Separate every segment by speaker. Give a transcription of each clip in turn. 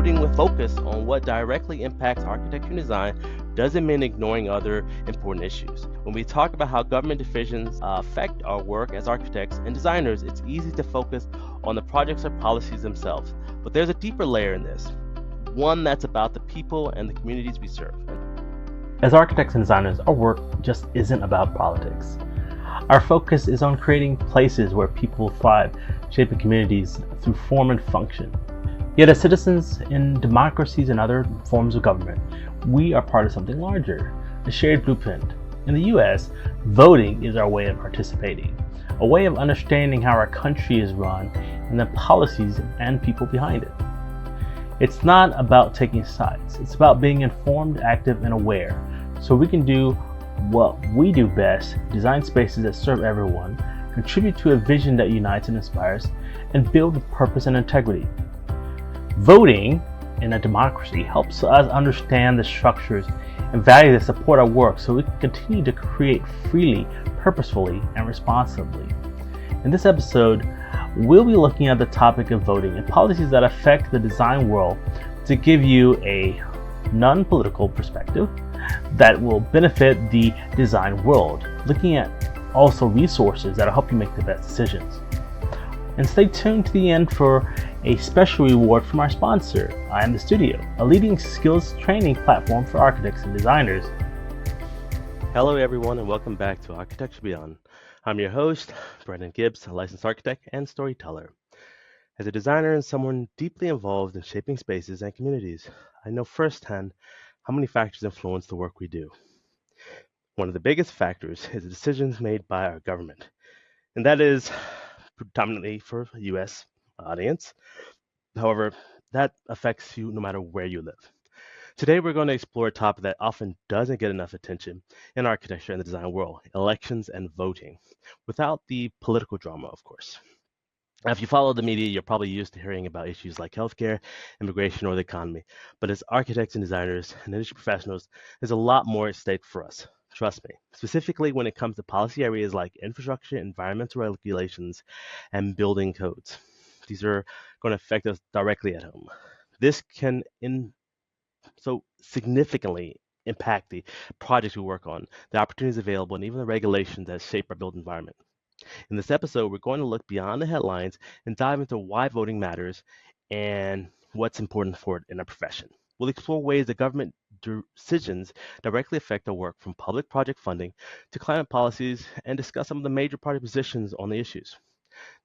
Speaker 1: voting with focus on what directly impacts architecture and design doesn't mean ignoring other important issues. When we talk about how government decisions affect our work as architects and designers, it's easy to focus on the projects or policies themselves. But there's a deeper layer in this, one that's about the people and the communities we serve.
Speaker 2: As architects and designers, our work just isn't about politics. Our focus is on creating places where people thrive, shaping communities through form and function. Yet as citizens in democracies and other forms of government, we are part of something larger, a shared blueprint. In the US, voting is our way of participating, a way of understanding how our country is run and the policies and people behind it. It's not about taking sides, it's about being informed, active, and aware, so we can do what we do best, design spaces that serve everyone, contribute to a vision that unites and inspires, and build with purpose and integrity. Voting in a democracy helps us understand the structures and values that support our work so we can continue to create freely, purposefully, and responsibly. In this episode, we'll be looking at the topic of voting and policies that affect the design world to give you a non-political perspective that will benefit the design world, looking at also resources that will help you make the best decisions. And stay tuned to the end for a special reward from our sponsor, I Am the Studio, a leading skills training platform for architects and designers.
Speaker 1: Hello everyone and welcome back to Architecture Beyond. I'm your host, Brendan Gibbs, a licensed architect and storyteller. As a designer and someone deeply involved in shaping spaces and communities, I know firsthand how many factors influence the work we do. One of the biggest factors is the decisions made by our government, and that is predominantly for a U.S. audience. However, that affects you no matter where you live. Today, we're going to explore a topic that often doesn't get enough attention in architecture and the design world, elections and voting, without the political drama, of course. Now, if you follow the media, you're probably used to hearing about issues like healthcare, immigration, or the economy. But as architects and designers and industry professionals, there's a lot more at stake for us. Trust me, specifically when it comes to policy areas like infrastructure, environmental regulations, and building codes. These are going to affect us directly at home. This can so significantly impact the projects we work on, the opportunities available, and even the regulations that shape our built environment. In this episode, we're going to look beyond the headlines and dive into why voting matters and what's important for it in our profession. We'll explore ways that government decisions directly affect our work, from public project funding to climate policies, and discuss some of the major party positions on the issues.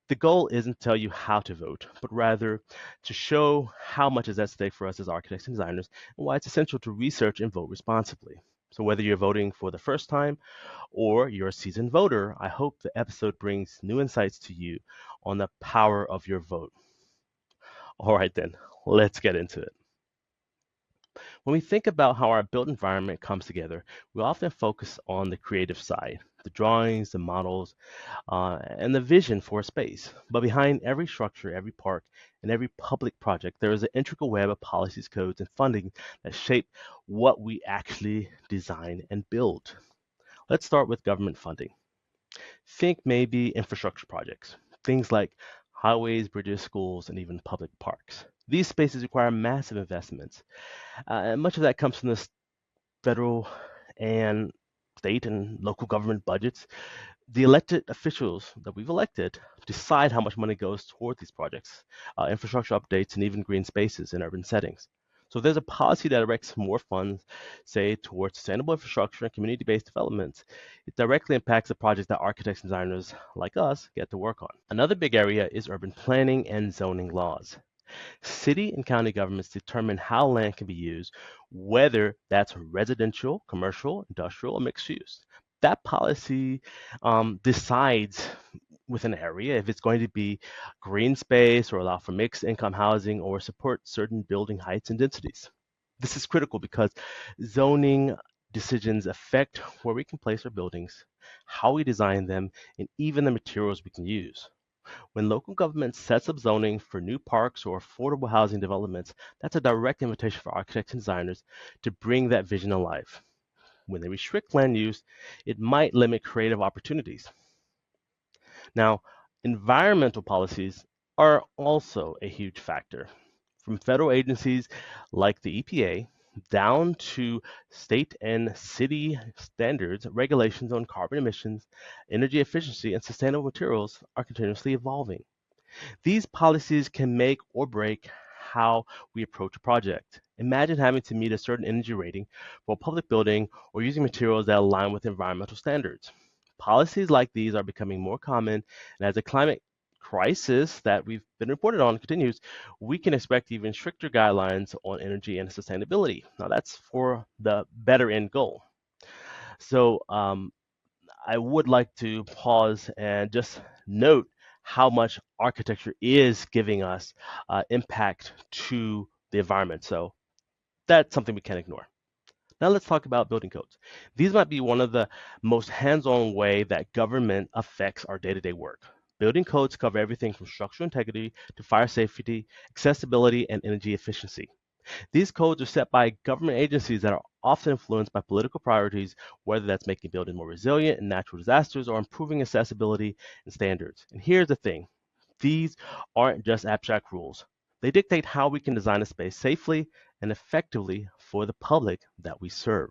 Speaker 1: The goal isn't to tell you how to vote, but rather to show how much is at stake for us as architects and designers and why it's essential to research and vote responsibly. So whether you're voting for the first time or you're a seasoned voter, I hope the episode brings new insights to you on the power of your vote. All right then, let's get into it. When we think about how our built environment comes together, we often focus on the creative side, the drawings, the models, and the vision for a space. But behind every structure, every park, and every public project, there is an integral web of policies, codes, and funding that shape what we actually design and build. Let's start with government funding. Think maybe infrastructure projects, things like highways, bridges, schools, and even public parks. These spaces require massive investments, and much of that comes from the federal and state and local government budgets. The elected officials that we've elected decide how much money goes toward these projects, infrastructure updates, and even green spaces in urban settings. So if there's a policy that directs more funds, say, towards sustainable infrastructure and community-based developments, it directly impacts the projects that architects and designers like us get to work on. Another big area is urban planning and zoning laws. City and county governments determine how land can be used, whether that's residential, commercial, industrial, or mixed use. That policy decides with an area if it's going to be green space or allow for mixed income housing or support certain building heights and densities. This is critical because zoning decisions affect where we can place our buildings, how we design them, and even the materials we can use. When local government sets up zoning for new parks or affordable housing developments, that's a direct invitation for architects and designers to bring that vision alive. When they restrict land use, it might limit creative opportunities. Now, environmental policies are also a huge factor. from federal agencies like the EPA down to state and city standards, regulations on carbon emissions, energy efficiency, and sustainable materials are continuously evolving. These policies can make or break how we approach a project. Imagine having to meet a certain energy rating for a public building or using materials that align with environmental standards. Policies like these are becoming more common, and as the climate crisis that we've been reported on continues, we can expect even stricter guidelines on energy and sustainability. Now, that's for the better end goal. So, I would like to pause and just note how much architecture is giving us impact to the environment. So that's something we can't ignore. Now let's talk about building codes. These might be one of the most hands-on way that government affects our day-to-day work. Building codes cover everything from structural integrity to fire safety, accessibility, and energy efficiency. These codes are set by government agencies that are often influenced by political priorities, whether that's making buildings more resilient in natural disasters or improving accessibility and standards. And here's the thing, these aren't just abstract rules. They dictate how we can design a space safely and effectively for the public that we serve.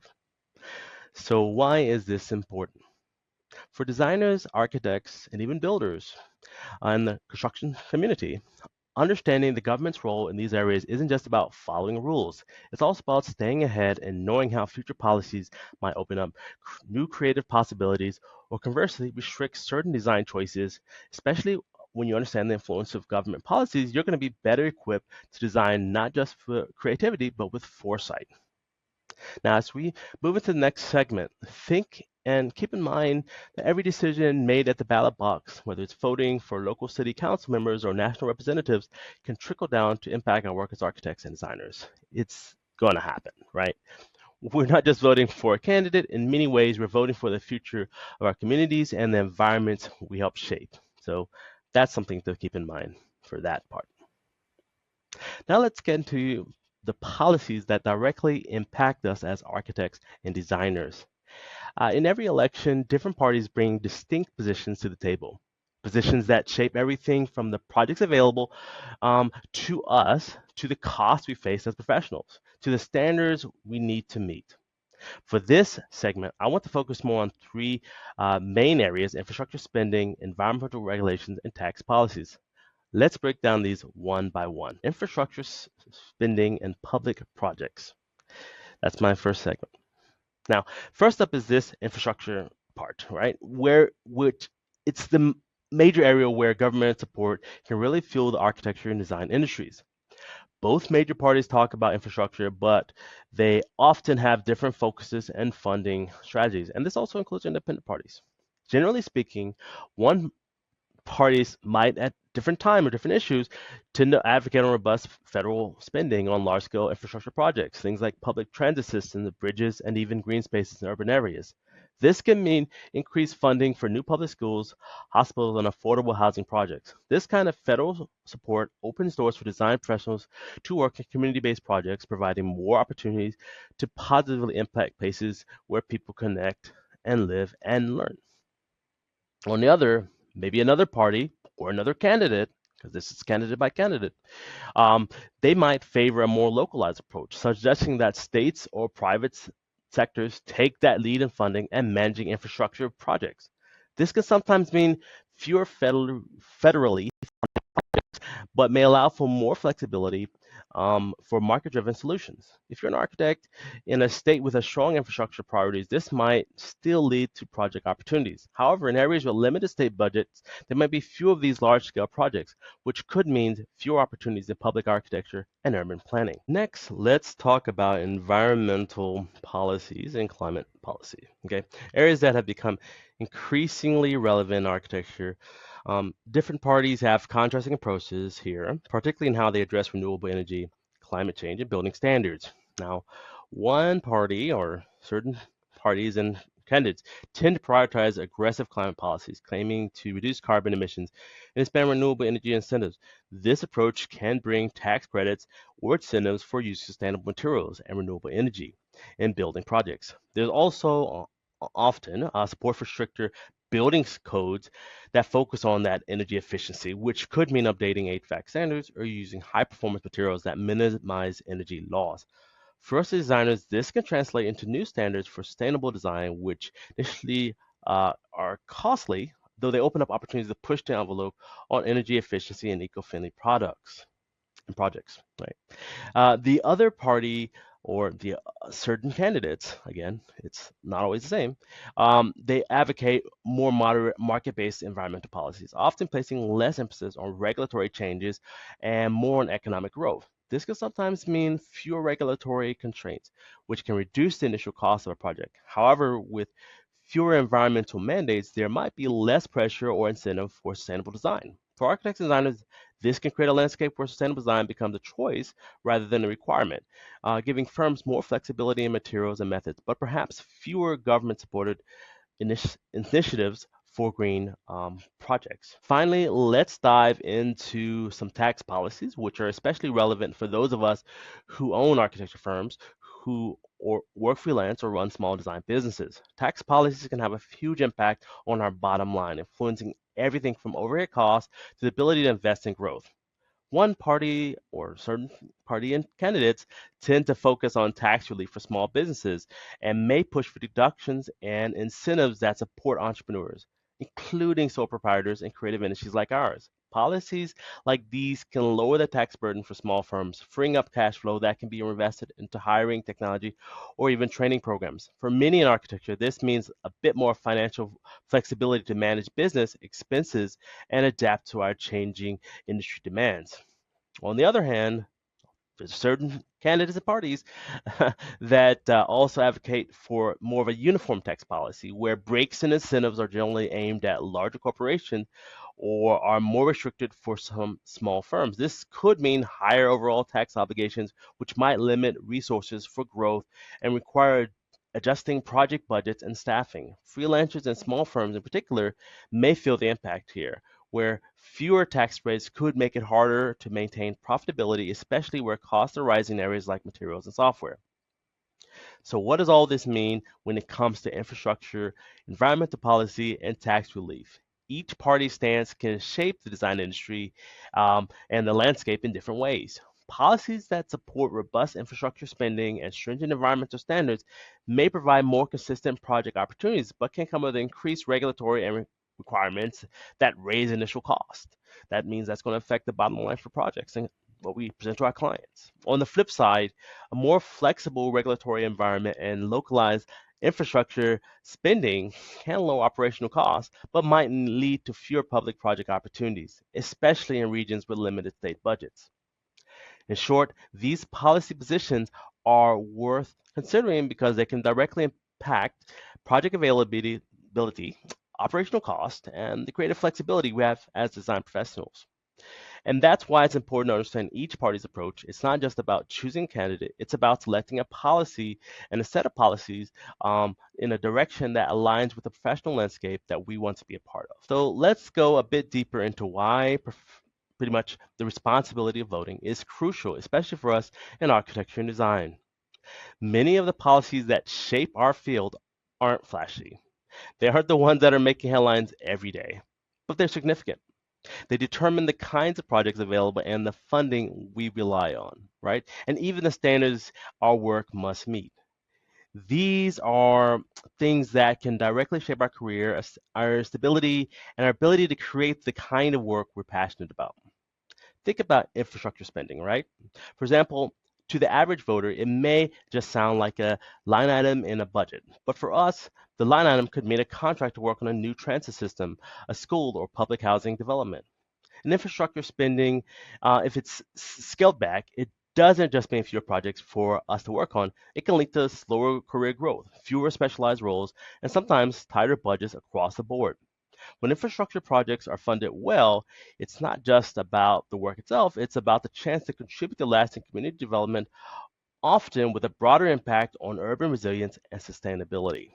Speaker 1: So why is this important? For designers, architects, and even builders in the construction community, understanding the government's role in these areas isn't just about following rules. It's also about staying ahead and knowing how future policies might open up new creative possibilities or conversely restrict certain design choices, especially when you understand the influence of government policies, you're going to be better equipped to design not just for creativity, but with foresight. Now, as we move into the next segment, think and keep in mind that every decision made at the ballot box, whether it's voting for local city council members or national representatives, can trickle down to impact our work as architects and designers. It's going to happen, right? We're not just voting for a candidate. In many ways, we're voting for the future of our communities and the environments we help shape. So that's something to keep in mind for that part. Now let's get into the policies that directly impact us as architects and designers. In every election, different parties bring distinct positions to the table. Positions that shape everything from the projects available to us, to the costs we face as professionals, to the standards we need to meet. For this segment, I want to focus more on three main areas: infrastructure spending, environmental regulations, and tax policies. Let's break down these one by one. Infrastructure spending and public projects. That's my first segment. Now, first up is this infrastructure part, right? Which it's the major area where government support can really fuel the architecture and design industries. Both major parties talk about infrastructure, but they often have different focuses and funding strategies. And this also includes independent parties. Generally speaking, one parties might at different time or different issues tend to advocate on robust federal spending on large-scale infrastructure projects, things like public transit systems, bridges, and even green spaces in urban areas. This can mean increased funding for new public schools, hospitals, and affordable housing projects. This kind of federal support opens doors for design professionals to work in community-based projects, providing more opportunities to positively impact places where people connect and live and learn. On the other, maybe another party or another candidate, because this is candidate by candidate, um, they might favor a more localized approach, suggesting that states or private sectors take that lead in funding and managing infrastructure projects. This can sometimes mean fewer federally, but may allow for more flexibility for market-driven solutions. If you're an architect in a state with a strong infrastructure priorities, this might still lead to project opportunities. However, in areas with limited state budgets, there might be few of these large-scale projects, which could mean fewer opportunities in public architecture and urban planning. Next, let's talk about environmental policies and climate policy. Okay, areas that have become increasingly relevant in architecture. Different parties have contrasting approaches here, particularly in how they address renewable energy, climate change, and building standards. Now, one party or certain parties and candidates tend to prioritize aggressive climate policies, claiming to reduce carbon emissions and expand renewable energy incentives. This approach can bring tax credits or incentives for use of sustainable materials and renewable energy in building projects. There's also often support for stricter building codes that focus on that energy efficiency, which could mean updating HVAC standards or using high performance materials that minimize energy loss. For us as designers, this can translate into new standards for sustainable design, which initially are costly, though they open up opportunities to push the envelope on energy efficiency and eco-friendly products and projects. Right. The other party or the certain candidates, again, it's not always the same, they advocate more moderate market-based environmental policies, often placing less emphasis on regulatory changes and more on economic growth. This can sometimes mean fewer regulatory constraints, which can reduce the initial cost of a project. However, with fewer environmental mandates, there might be less pressure or incentive for sustainable design. For architects and designers, this can create a landscape where sustainable design becomes a choice rather than a requirement, giving firms more flexibility in materials and methods, but perhaps fewer government supported initiatives for green projects. Finally, let's dive into some tax policies, which are especially relevant for those of us who own architecture firms, who or work freelance or run small design businesses. Tax policies can have a huge impact on our bottom line, influencing everything from overhead costs to the ability to invest in growth. One party or certain party and candidates tend to focus on tax relief for small businesses and may push for deductions and incentives that support entrepreneurs, including sole proprietors and creative industries like ours. Policies like these can lower the tax burden for small firms, freeing up cash flow that can be reinvested into hiring, technology, or even training programs. For many in architecture, this means a bit more financial flexibility to manage business expenses and adapt to our changing industry demands. On the other hand, there's certain candidates and parties that also advocate for more of a uniform tax policy where breaks and incentives are generally aimed at larger corporations or are more restricted for some small firms. This could mean higher overall tax obligations, which might limit resources for growth and require adjusting project budgets and staffing. Freelancers and small firms in particular may feel the impact here, where fewer tax breaks could make it harder to maintain profitability, especially where costs are rising in areas like materials and software. So, what does all this mean when it comes to infrastructure, environmental policy, and tax relief? Each party's stance can shape the design industry and the landscape in different ways. Policies that support robust infrastructure spending and stringent environmental standards may provide more consistent project opportunities, but can come with increased regulatory and requirements that raise initial cost. That means that's going to affect the bottom line for projects and what we present to our clients. On the flip side, a more flexible regulatory environment and localized infrastructure spending can lower operational costs, but might lead to fewer public project opportunities, especially in regions with limited state budgets. In short, these policy positions are worth considering because they can directly impact project availability, operational cost, and the creative flexibility we have as design professionals. And that's why it's important to understand each party's approach. It's not just about choosing a candidate, it's about selecting a policy and a set of policies in a direction that aligns with the professional landscape that we want to be a part of. So let's go a bit deeper into why pretty much the responsibility of voting is crucial, especially for us in architecture and design. Many of the policies that shape our field aren't flashy. They aren't the ones that are making headlines every day, but they're significant. They determine the kinds of projects available and the funding we rely on, right? And even the standards our work must meet. These are things that can directly shape our career, our stability, and our ability to create the kind of work we're passionate about. Think about infrastructure spending, right? For example, to the average voter, it may just sound like a line item in a budget. But for us, the line item could mean a contract to work on a new transit system, a school, or public housing development. And infrastructure spending, if it's scaled back, it doesn't just mean fewer projects for us to work on. It can lead to slower career growth, fewer specialized roles, and sometimes tighter budgets across the board. When infrastructure projects are funded well, it's not just about the work itself, it's about the chance to contribute to lasting community development, often with a broader impact on urban resilience and sustainability.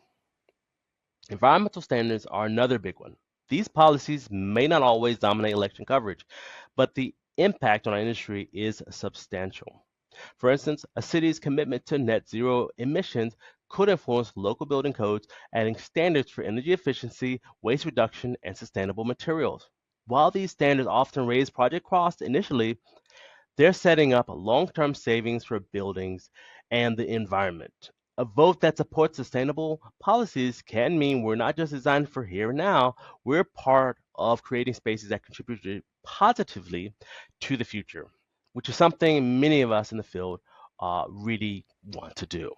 Speaker 1: Environmental standards are another big one. These policies may not always dominate election coverage, but the impact on our industry is substantial. For instance, a city's commitment to net zero emissions could influence local building codes, adding standards for energy efficiency, waste reduction, and sustainable materials. While these standards often raise project costs initially, they're setting up long-term savings for buildings and the environment. A vote that supports sustainable policies can mean we're not just designed for here and now, we're part of creating spaces that contribute positively to the future, which is something many of us in the field really want to do.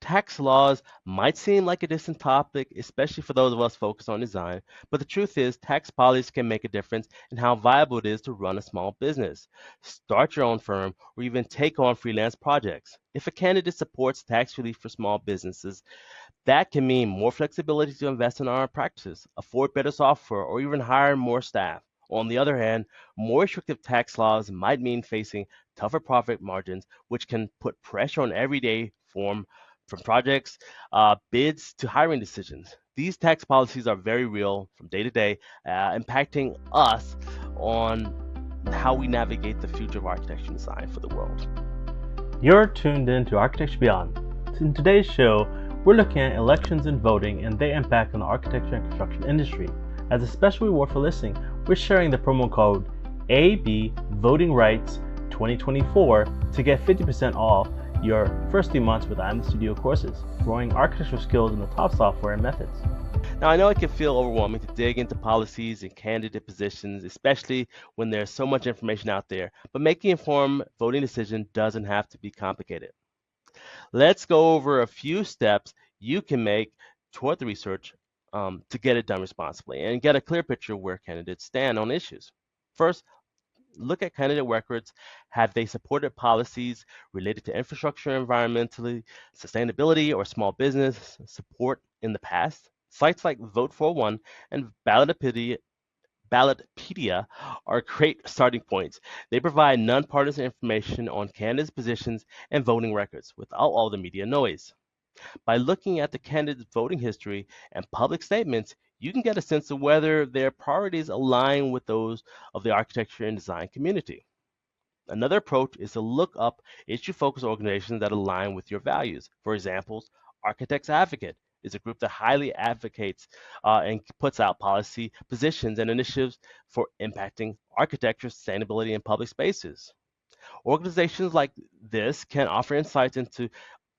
Speaker 1: Tax laws might seem like a distant topic, especially for those of us focused on design, but the truth is, tax policies can make a difference in how viable it is to run a small business, start your own firm, or even take on freelance projects. If a candidate supports tax relief for small businesses, that can mean more flexibility to invest in our practices, afford better software, or even hire more staff. On the other hand, more restrictive tax laws might mean facing tougher profit margins, which can put pressure on everyday form from projects, bids to hiring decisions. These tax policies are very real from day to day, impacting us on how we navigate the future of architecture and design for the world.
Speaker 2: You're tuned in to Architecture Beyond. In today's show, we're looking at elections and voting and their impact on the architecture and construction industry. As a special reward for listening, we're sharing the promo code AB Voting Rights 2024 to get 50% off your first 3 months with I'm the Studio courses, growing architectural skills in the top software and methods.
Speaker 1: Now, I know it can feel overwhelming to dig into policies and candidate positions, especially when there's so much information out there, but making informed voting decision doesn't have to be complicated. Let's go over a few steps you can make toward the research to get it done responsibly and get a clear picture of where candidates stand on issues. First, look at candidate records. Have they supported policies related to infrastructure, environmentally, sustainability, or small business support in the past? Sites like Vote for One and Ballotpedia are great starting points. They provide nonpartisan information on candidates' positions and voting records without all the media noise. By looking at the candidate's voting history and public statements, you can get a sense of whether their priorities align with those of the architecture and design community. Another approach is to look up issue-focused organizations that align with your values. For example, Architects Advocate is a group that highly advocates and puts out policy positions and initiatives for impacting architecture, sustainability, and public spaces. Organizations like this can offer insights into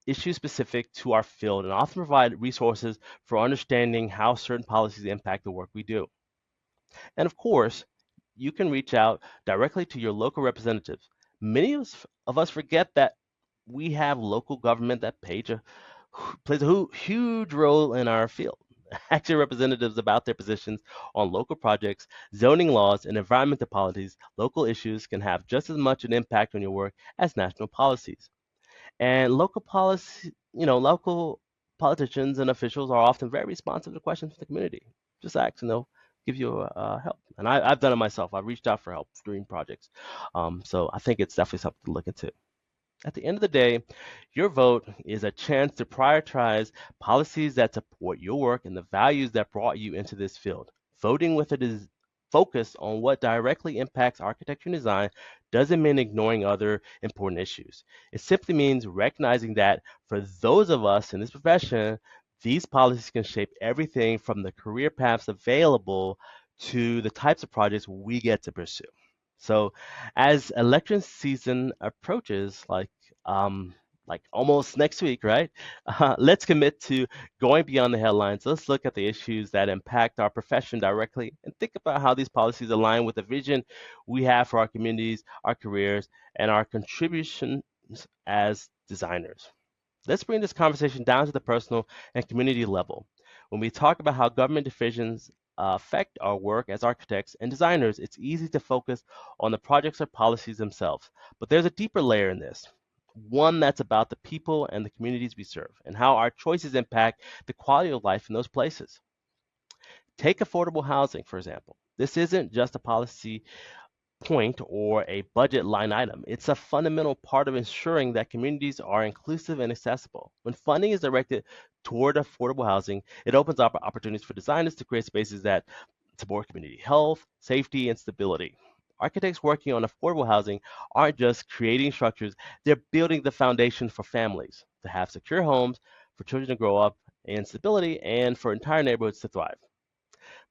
Speaker 1: issues specific to our field and often provide resources for understanding how certain policies impact the work we do. And of course, you can reach out directly to your local representatives. Many of us forget that we have local government that plays a huge role in our field. Ask your representatives about their positions on local projects, zoning laws, and environmental policies. Local issues can have just as much an impact on your work as national policies. And local politicians and officials are often very responsive to questions from the community. Just ask and they'll give you help. And I've done it myself. I've reached out for help during projects. So I think it's definitely something to look into. At the end of the day, your vote is a chance to prioritize policies that support your work and the values that brought you into this field. Voting with a focus on what directly impacts architecture and design doesn't mean ignoring other important issues. It simply means recognizing that for those of us in this profession, these policies can shape everything from the career paths available to the types of projects we get to pursue. So as election season approaches, like almost next week, right? Let's commit to going beyond the headlines. Let's look at the issues that impact our profession directly and think about how these policies align with the vision we have for our communities, our careers, and our contributions as designers. Let's bring this conversation down to the personal and community level. When we talk about how government decisions affect our work as architects and designers, it's easy to focus on the projects or policies themselves. But there's a deeper layer in this, one that's about the people and the communities we serve and how our choices impact the quality of life in those places. Take affordable housing, for example. This isn't just a policy point or a budget line item. It's a fundamental part of ensuring that communities are inclusive and accessible. When funding is directed toward affordable housing, it opens up opportunities for designers to create spaces that support community health, safety, and stability. Architects working on affordable housing aren't just creating structures, they're building the foundation for families to have secure homes, for children to grow up in stability, and for entire neighborhoods to thrive.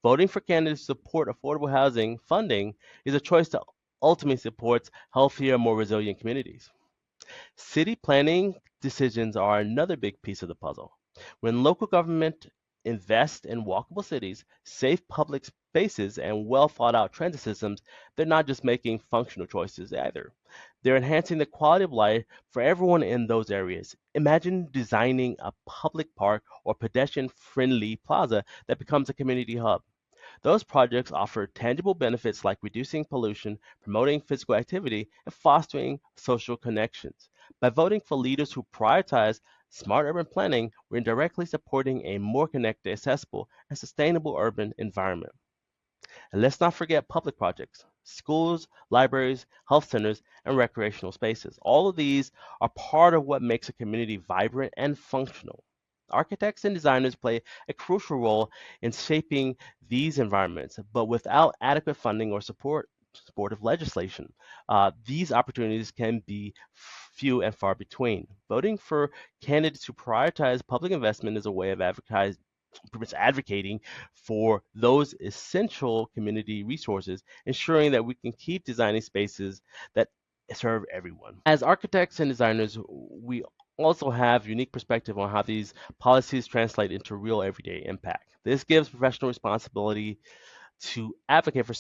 Speaker 1: Voting for candidates who support affordable housing funding is a choice that ultimately supports healthier, more resilient communities. City planning decisions are another big piece of the puzzle. When local government invests in walkable cities, safe public spaces, and well thought out transit systems, they're not just making functional choices either. They're enhancing the quality of life for everyone in those areas. Imagine designing a public park or pedestrian friendly plaza that becomes a community hub. Those projects offer tangible benefits like reducing pollution, promoting physical activity, and fostering social connections. By voting for leaders who prioritize smart urban planning, we're indirectly supporting a more connected, accessible, and sustainable urban environment. And let's not forget public projects. Schools, libraries, health centers, and recreational spaces. All of these are part of what makes a community vibrant and functional. Architects and designers play a crucial role in shaping these environments, but without adequate funding or supportive legislation, these opportunities can be few and far between. Voting for candidates who prioritize public investment is a way of pretty much advocating for those essential community resources, ensuring that we can keep designing spaces that serve everyone. As architects and designers, we also have unique perspective on how these policies translate into real everyday impact. This gives professional responsibility to advocate for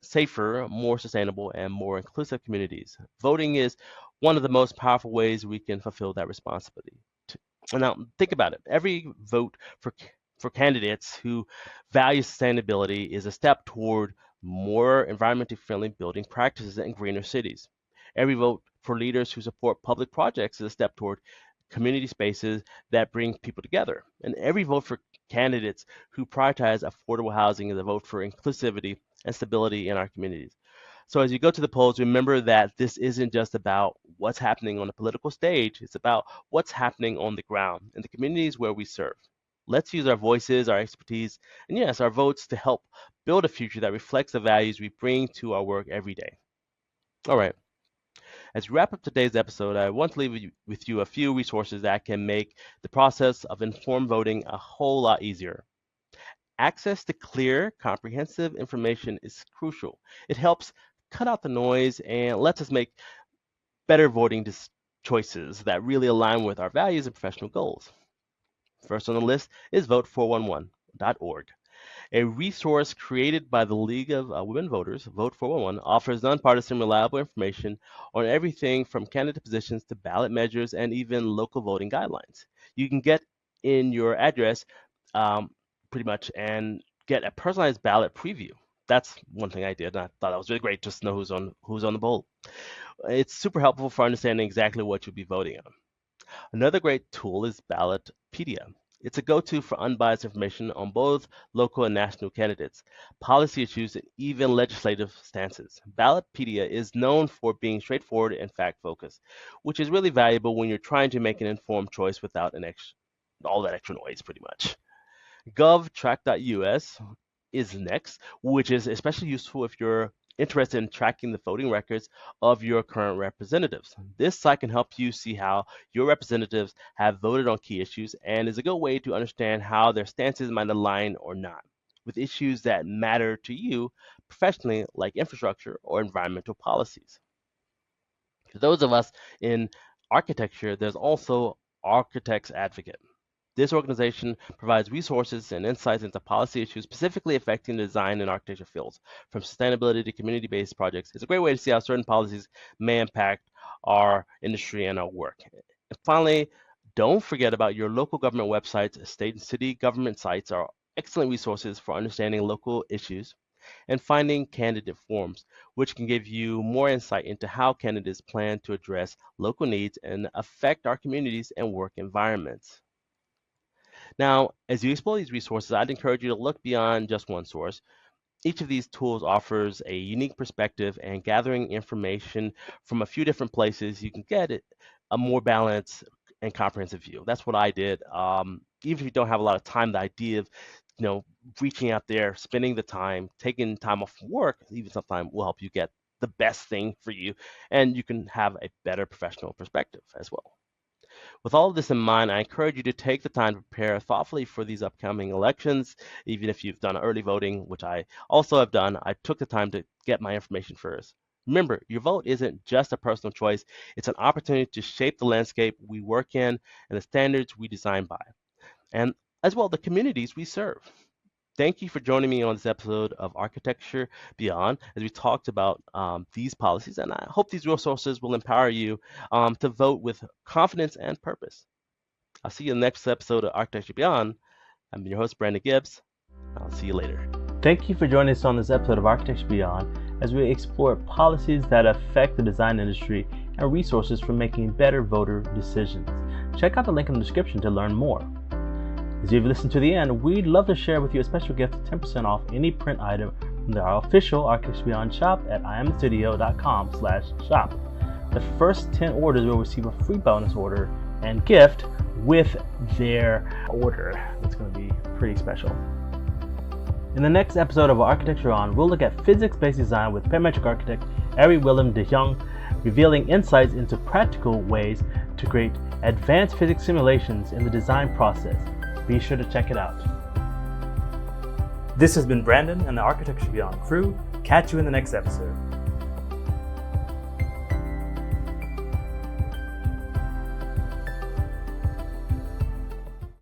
Speaker 1: safer, more sustainable, and more inclusive communities. Voting is one of the most powerful ways we can fulfill that responsibility. Now, think about it. Every vote for candidates who value sustainability is a step toward more environmentally friendly building practices and greener cities. Every vote for leaders who support public projects is a step toward community spaces that bring people together. And every vote for candidates who prioritize affordable housing is a vote for inclusivity and stability in our communities. So as you go to the polls, remember that this isn't just about what's happening on the political stage, it's about what's happening on the ground in the communities where we serve. Let's use our voices, our expertise, and yes, our votes to help build a future that reflects the values we bring to our work every day. All right. As we wrap up today's episode, I want to leave with you a few resources that can make the process of informed voting a whole lot easier. Access to clear, comprehensive information is crucial. It helps cut out the noise and lets us make better voting choices that really align with our values and professional goals. First on the list is vote411.org. A resource created by the League of Women Voters, Vote 411, offers nonpartisan, reliable information on everything from candidate positions to ballot measures and even local voting guidelines. You can get in your address um, pretty much and get a personalized ballot preview. That's one thing I did, and I thought that was really great just to know who's on the poll. It's super helpful for understanding exactly what you'll be voting on. Another great tool is Ballotpedia. It's a go-to for unbiased information on both local and national candidates, policy issues, and even legislative stances. Ballotpedia is known for being straightforward and fact-focused, which is really valuable when you're trying to make an informed choice without all that extra noise, pretty much. GovTrack.us is next, which is especially useful if you're interested in tracking the voting records of your current representatives. This site can help you see how your representatives have voted on key issues and is a good way to understand how their stances might align or not with issues that matter to you professionally, like infrastructure or environmental policies. For those of us in architecture, there's also Architects Advocate. This organization provides resources and insights into policy issues specifically affecting the design and architecture fields, from sustainability to community-based projects. It's a great way to see how certain policies may impact our industry and our work. And finally, don't forget about your local government websites. State and city government sites are excellent resources for understanding local issues and finding candidate forms, which can give you more insight into how candidates plan to address local needs and affect our communities and work environments. Now, as you explore these resources, I'd encourage you to look beyond just one source. Each of these tools offers a unique perspective, and gathering information from a few different places, you can get a more balanced and comprehensive view. That's what I did. Even if you don't have a lot of time, the idea of you know reaching out there, spending the time, taking time off from work, even sometime will help you get the best thing for you, and you can have a better professional perspective as well. With all of this in mind, I encourage you to take the time to prepare thoughtfully for these upcoming elections. Even if you've done early voting, which I also have done, I took the time to get my information first. Remember, your vote isn't just a personal choice, it's an opportunity to shape the landscape we work in and the standards we design by, and as well the communities we serve. Thank you for joining me on this episode of Architecture Beyond as we talked about these policies, and I hope these resources will empower you to vote with confidence and purpose. I'll see you in the next episode of Architecture Beyond. I'm your host, Brandon Gibbs. I'll see you later.
Speaker 2: Thank you for joining us on this episode of Architecture Beyond as we explore policies that affect the design industry and resources for making better voter decisions. Check out the link in the description to learn more. As you've listened to the end, we'd love to share with you a special gift of 10% off any print item from our official Architecture Beyond shop at imthestudio.com/shop. The first 10 orders will receive a free bonus order and gift with their order. It's going to be pretty special. In the next episode of Architecture On, we'll look at physics-based design with parametric architect Ari Willem de Jong, revealing insights into practical ways to create advanced physics simulations in the design process. Be sure to check it out. This has been Brandon and the Architecture Beyond crew. Catch you in the next episode.